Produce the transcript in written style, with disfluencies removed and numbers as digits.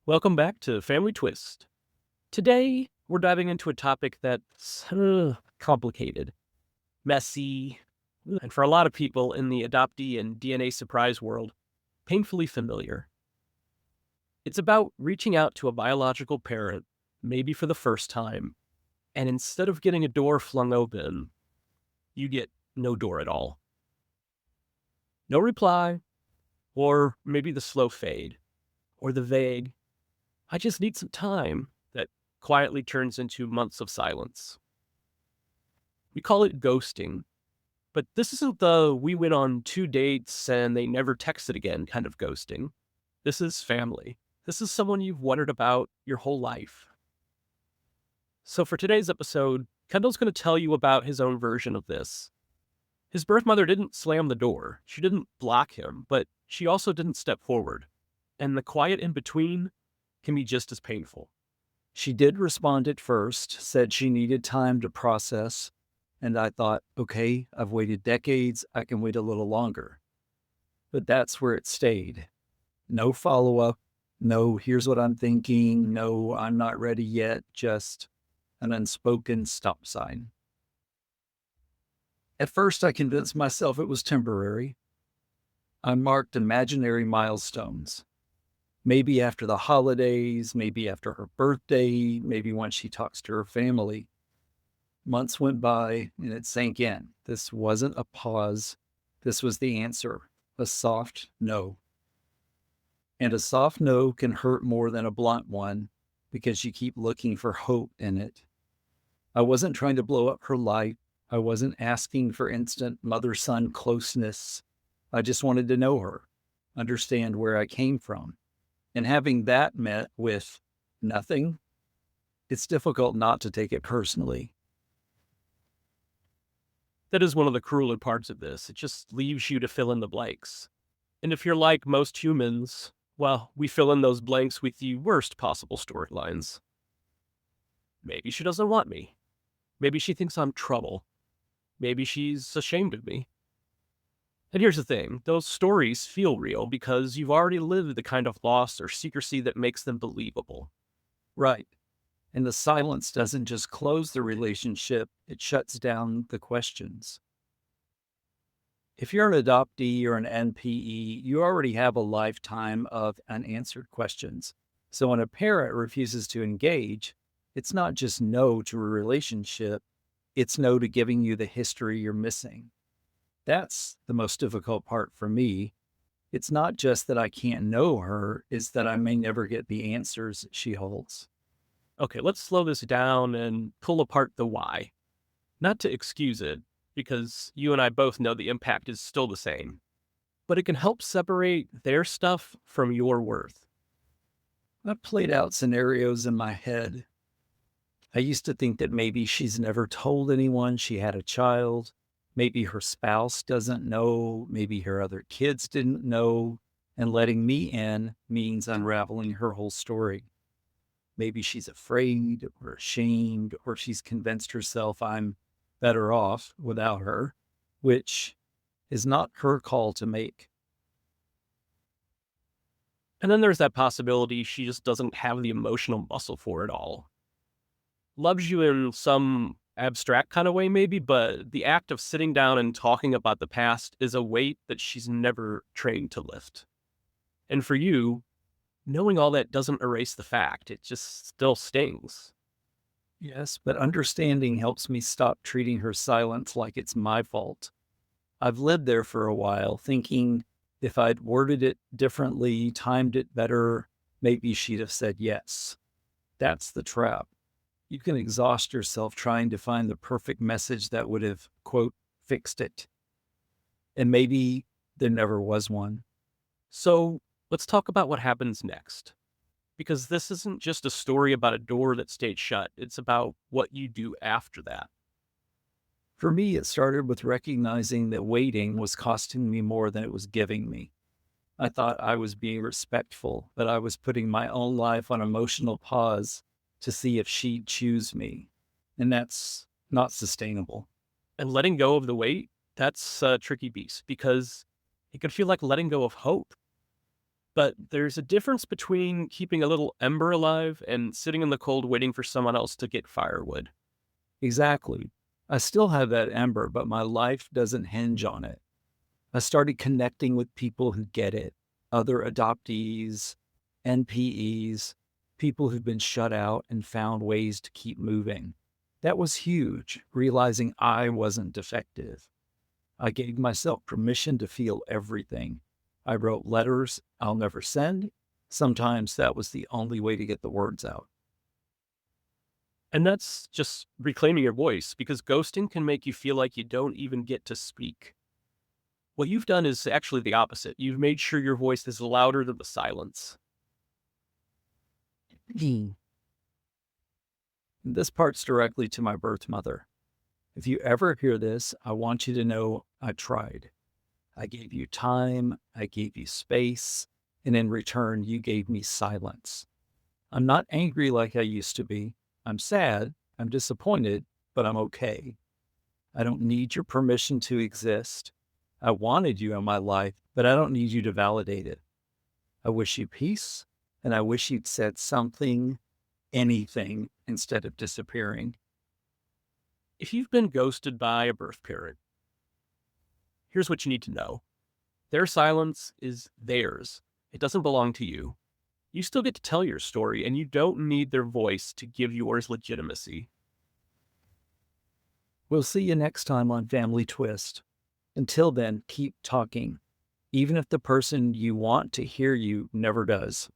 Welcome back to Family Twist. Today, we're diving into a topic that's complicated, messy, and for a lot of people in the adoptee and DNA surprise world, painfully familiar. It's about reaching out to a biological parent, maybe for the first time, and instead of getting a door flung open, you get no door at all. No reply, or maybe the slow fade, or the vague, I just need some time, that quietly turns into months of silence. We call it ghosting, but this isn't the we went on 2 dates and they never texted again kind of ghosting. This is family. This is someone you've wondered about your whole life. So for today's episode, Kendall's going to tell you about his own version of this. His birth mother didn't slam the door. She didn't block him, but she also didn't step forward. And the quiet in between can be just as painful. She did respond at first, said she needed time to process, and I thought, okay, I've waited decades, I can wait a little longer. But that's where it stayed. No follow up, no, here's what I'm thinking, no, I'm not ready yet, just an unspoken stop sign. At first, I convinced myself it was temporary. I marked imaginary milestones. Maybe after the holidays, maybe after her birthday, maybe when she talks to her family. Months went by and it sank in. This wasn't a pause. This was the answer, a soft no. And a soft no can hurt more than a blunt one because you keep looking for hope in it. I wasn't trying to blow up her life. I wasn't asking for instant mother-son closeness. I just wanted to know her, understand where I came from. And having that met with nothing, it's difficult not to take it personally. That is one of the crueler parts of this. It just leaves you to fill in the blanks. And if you're like most humans, well, we fill in those blanks with the worst possible storylines. Maybe she doesn't want me. Maybe she thinks I'm trouble. Maybe she's ashamed of me. And here's the thing, those stories feel real because you've already lived the kind of loss or secrecy that makes them believable. Right. And the silence doesn't just close the relationship, it shuts down the questions. If you're an adoptee or an NPE, you already have a lifetime of unanswered questions. So when a parent refuses to engage, it's not just no to a relationship, it's no to giving you the history you're missing. That's the most difficult part for me. It's not just that I can't know her, it's that I may never get the answers she holds. Okay, let's slow this down and pull apart the why. Not to excuse it, because you and I both know the impact is still the same, but it can help separate their stuff from your worth. I've played out scenarios in my head. I used to think that maybe she's never told anyone she had a child. Maybe her spouse doesn't know. Maybe her other kids didn't know. And letting me in means unraveling her whole story. Maybe she's afraid or ashamed, or she's convinced herself I'm better off without her, which is not her call to make. And then there's that possibility she just doesn't have the emotional muscle for it all. Loves you in some abstract kind of way, maybe, but the act of sitting down and talking about the past is a weight that she's never trained to lift. And for you, knowing all that doesn't erase the fact, it just still stings. Yes, but understanding helps me stop treating her silence like it's my fault. I've lived there for a while, thinking if I'd worded it differently, timed it better, maybe she'd have said yes. That's the trap. You can exhaust yourself trying to find the perfect message that would have, quote, fixed it. And maybe there never was one. So let's talk about what happens next. Because this isn't just a story about a door that stayed shut, it's about what you do after that. For me, it started with recognizing that waiting was costing me more than it was giving me. I thought I was being respectful, but I was putting my own life on emotional pause to see if she'd choose me. And that's not sustainable. And letting go of the weight, that's a tricky beast because it could feel like letting go of hope. But there's a difference between keeping a little ember alive and sitting in the cold waiting for someone else to get firewood. Exactly. I still have that ember, but my life doesn't hinge on it. I started connecting with people who get it, other adoptees, NPEs, people who've been shut out and found ways to keep moving. That was huge, realizing I wasn't defective. I gave myself permission to feel everything. I wrote letters I'll never send. Sometimes that was the only way to get the words out. And that's just reclaiming your voice because ghosting can make you feel like you don't even get to speak. What you've done is actually the opposite. You've made sure your voice is louder than the silence. Hmm. This part's directly to my birth mother. If you ever hear this, I want you to know I tried. I gave you time, I gave you space, and in return, you gave me silence. I'm not angry like I used to be. I'm sad, I'm disappointed, but I'm okay. I don't need your permission to exist. I wanted you in my life, but I don't need you to validate it. I wish you peace, and I wish you'd said something, anything, instead of disappearing. If you've been ghosted by a birth parent, here's what you need to know. Their silence is theirs. It doesn't belong to you. You still get to tell your story, and you don't need their voice to give yours legitimacy. We'll see you next time on Family Twist. Until then, keep talking, even if the person you want to hear you never does.